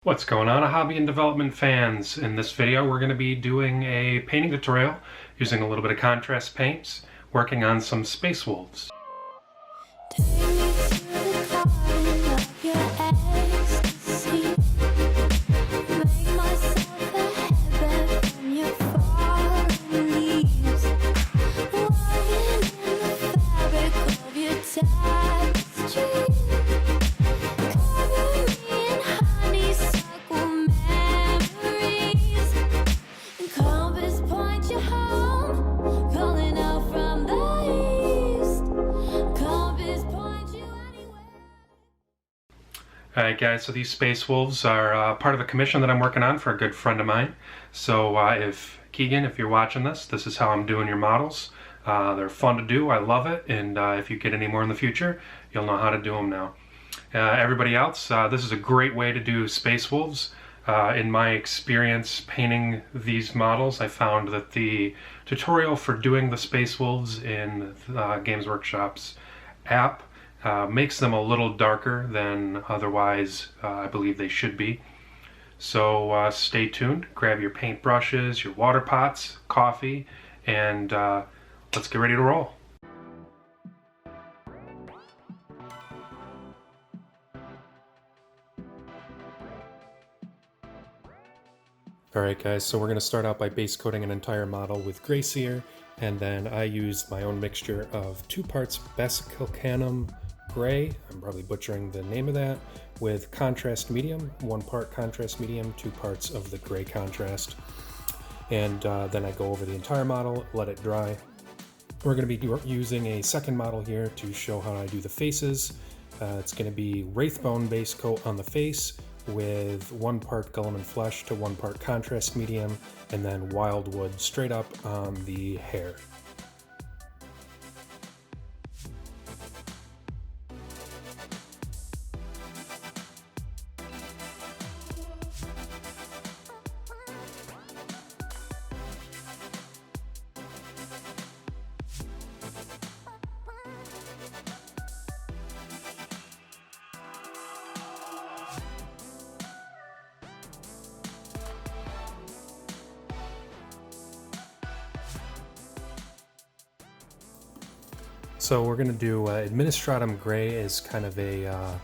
What's going on, hobby and development fans? In this video we're going to be doing a painting tutorial using a little bit of contrast paints, working on some space wolves. Alright guys, so these space wolves are part of a commission that I'm working on for a good friend of mine. So if Keegan, if you're watching this is how I'm doing your models. They're fun to do, I love it, and if you get any more in the future, you'll know how to do them now. Everybody else, this is a great way to do space wolves. In my experience painting these models, I found that the tutorial for doing the space wolves in Games Workshop's app makes them a little darker than otherwise I believe they should be. So stay tuned, grab your paint brushes, your water pots, coffee, and let's get ready to roll. Alright guys, so we're going to start out by base coating an entire model with gray cere, and then I used my own mixture of 2 parts Basilicanum gray, I'm probably butchering the name of that, with contrast medium, 1 part contrast medium, 2 parts of the gray contrast. And then I go over the entire model, let it dry. We're going to be using a second model here to show how I do the faces. It's going to be Wraithbone base coat on the face with 1 part Guilliman flesh to 1 part contrast medium, and then Wildwood straight up on the hair. So we're going to do Administratum Gray as kind of a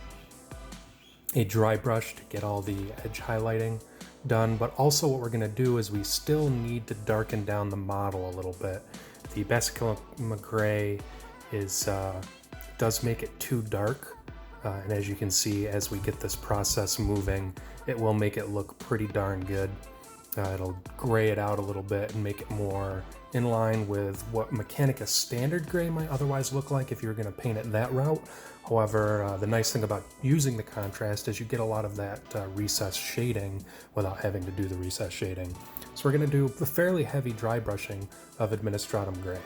dry brush to get all the edge highlighting done, but also what we're going to do is we still need to darken down the model a little bit. The Basilicanum Gray does make it too dark, and as you can see, as we get this process moving, it will make it look pretty darn good. It'll gray it out a little bit and make it more in line with what Mechanica Standard Gray might otherwise look like if you were going to paint it that route. However, the nice thing about using the contrast is you get a lot of that recessed shading without having to do the recessed shading. So we're going to do the fairly heavy dry brushing of Administratum Gray.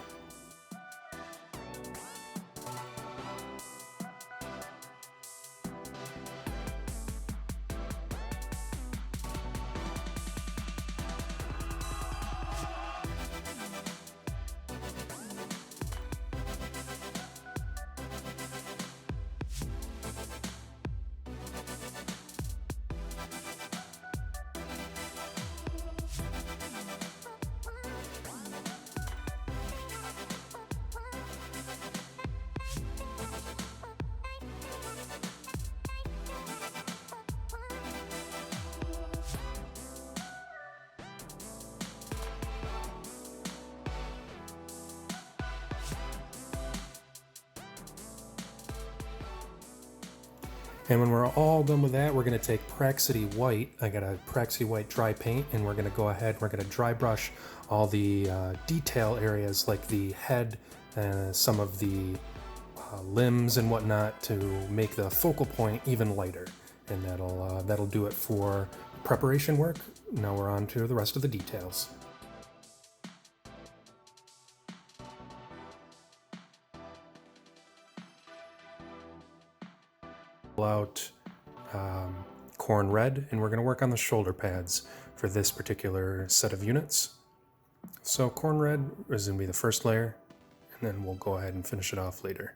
And when we're all done with that, we're going to take Praxity White. I got a Praxity White dry paint, and we're going to go ahead, we're going to dry brush all the detail areas like the head, some of the limbs and whatnot to make the focal point even lighter. And that'll do it for preparation work. Now we're on to the rest of the details. Out corn red, and we're going to work on the shoulder pads for this particular set of units. So corn red is going to be the first layer, and then we'll go ahead and finish it off later.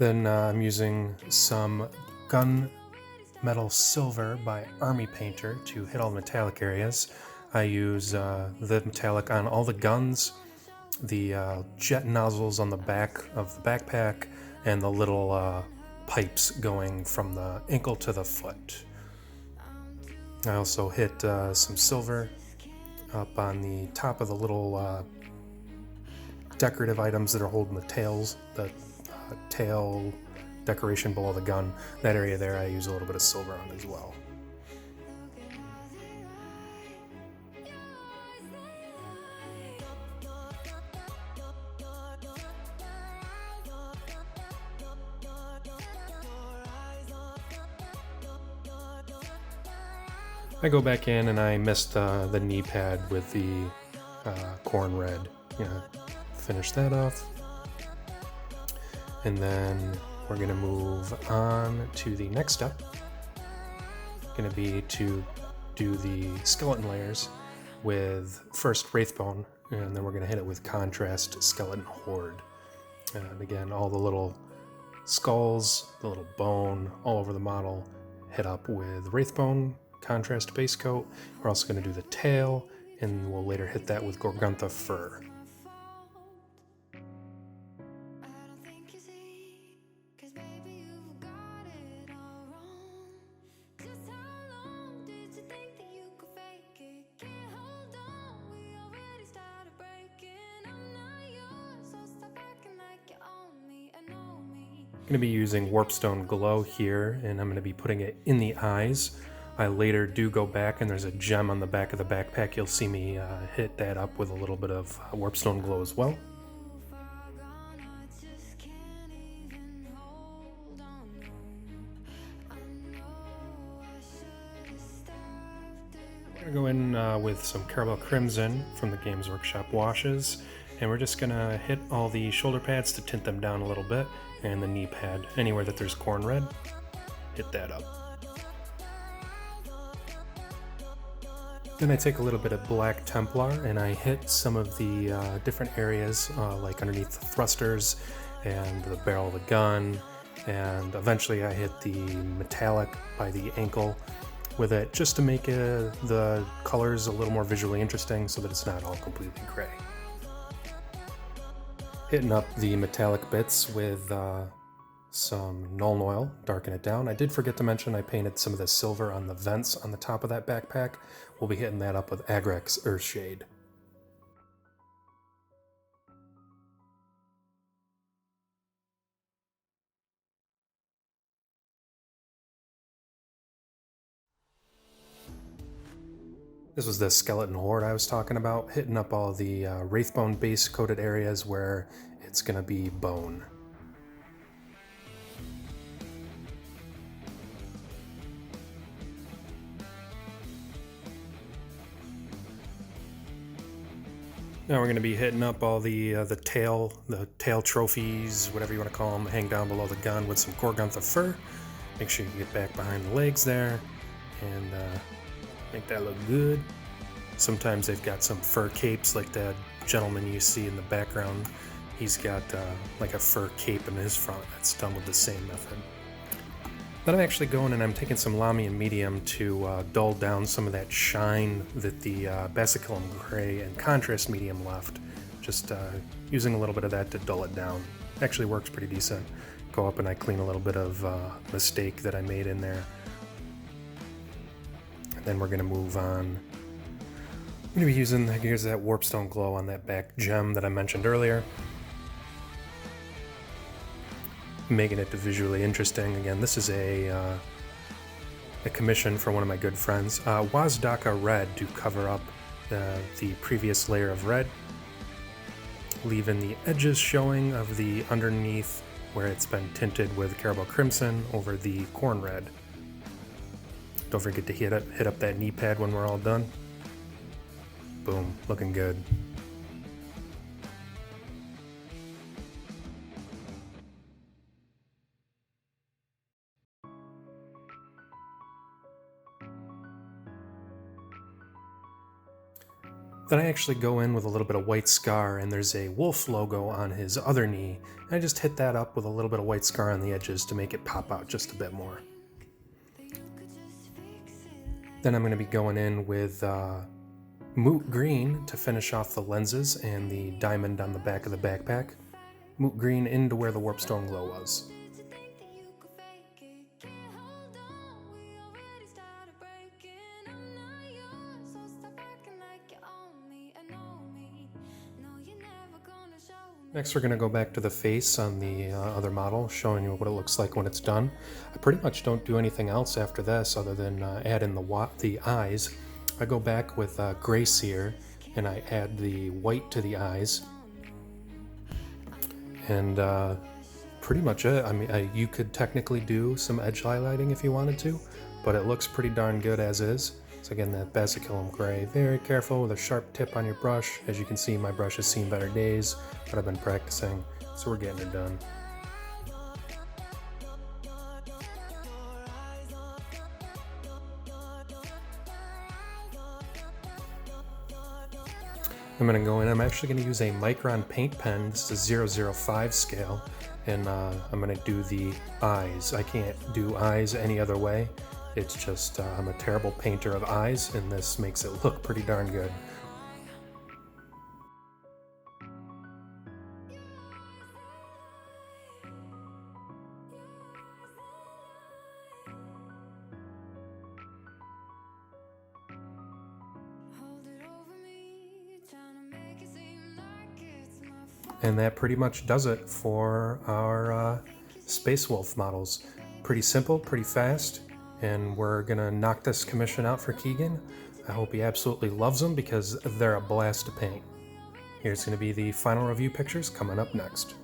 Then I'm using some gun metal silver by Army Painter to hit all the metallic areas. I use the metallic on all the guns, the jet nozzles on the back of the backpack, and the little pipes going from the ankle to the foot. I also hit some silver up on the top of the little decorative items that are holding the tails, the tail decoration below the gun. That area there I use a little bit of silver on as well. I go back in and I missed the knee pad with the corn red. Finish that off. And then we're gonna move on to the next step. Gonna be to do the skeleton layers with first Wraithbone, and then we're gonna hit it with contrast Skeleton Horde. And again, all the little skulls, the little bone, all over the model, hit up with Wraithbone, contrast base coat. We're also gonna do the tail, and we'll later hit that with Gorguntha fur. I'm going to be using Warpstone Glow here, and I'm going to be putting it in the eyes. I later do go back, and there's a gem on the back of the backpack. You'll see me hit that up with a little bit of Warpstone Glow as well. I'm going to go in with some Caramel Crimson from the Games Workshop washes, and we're just going to hit all the shoulder pads to tint them down a little bit, and the knee pad. Anywhere that there's corn red, hit that up. Then I take a little bit of Black Templar and I hit some of the different areas, like underneath the thrusters and the barrel of the gun, and eventually I hit the metallic by the ankle with it, just to make the colors a little more visually interesting so that it's not all completely gray. Hitting up the metallic bits with some Nuln Oil, darken it down. I did forget to mention I painted some of the silver on the vents on the top of that backpack. We'll be hitting that up with Agrax Earthshade. This was the Skeleton Horde I was talking about, hitting up all the Wraithbone base coated areas where it's going to be bone. Now we're going to be hitting up all the tail trophies, whatever you want to call them, hang down below the gun with some Gorguntha fur. Make sure you get back behind the legs there, and make that look good. Sometimes they've got some fur capes, like that gentleman you see in the background. He's got like a fur cape in his front that's done with the same method. Then I'm actually going and I'm taking some Lamian Medium to dull down some of that shine that the Basilicanum Gray and Contrast Medium left. Just using a little bit of that to dull it down. Actually works pretty decent. Go up and I clean a little bit of mistake that I made in there. And then we're going to move on. I'm going to be using, here's that Warpstone Glow on that back gem that I mentioned earlier. Making it visually interesting. Again, this is a commission for one of my good friends. Wazdaka Red to cover up the previous layer of red, leaving the edges showing of the underneath where it's been tinted with Caramel Crimson over the corn red. Don't forget to hit up that knee pad when we're all done. Boom, looking good. Then I actually go in with a little bit of white scar, and there's a wolf logo on his other knee, and I just hit that up with a little bit of white scar on the edges to make it pop out just a bit more. Then I'm going to be going in with moot green to finish off the lenses and the diamond on the back of the backpack. Moot green into where the warpstone glow was. Next we're going to go back to the face on the other model, showing you what it looks like when it's done. I pretty much don't do anything else after this other than add in the eyes. I go back with gray sear and I add the white to the eyes. And pretty much it. I mean, you could technically do some edge highlighting if you wanted to, but it looks pretty darn good as is. So again, that basiculum gray. Very careful with a sharp tip on your brush. As you can see, my brush has seen better days, but I've been practicing, so we're getting it done. I'm going to go in, I'm actually going to use a Micron paint pen. This is a 005 scale, and I'm going to do the eyes. I can't do eyes any other way. It's just, I'm a terrible painter of eyes, and this makes it look pretty darn good. And that pretty much does it for our Space Wolf models. Pretty simple, pretty fast, and we're gonna knock this commission out for Keegan. I hope he absolutely loves them because they're a blast to paint. Here's gonna be the final review pictures coming up next.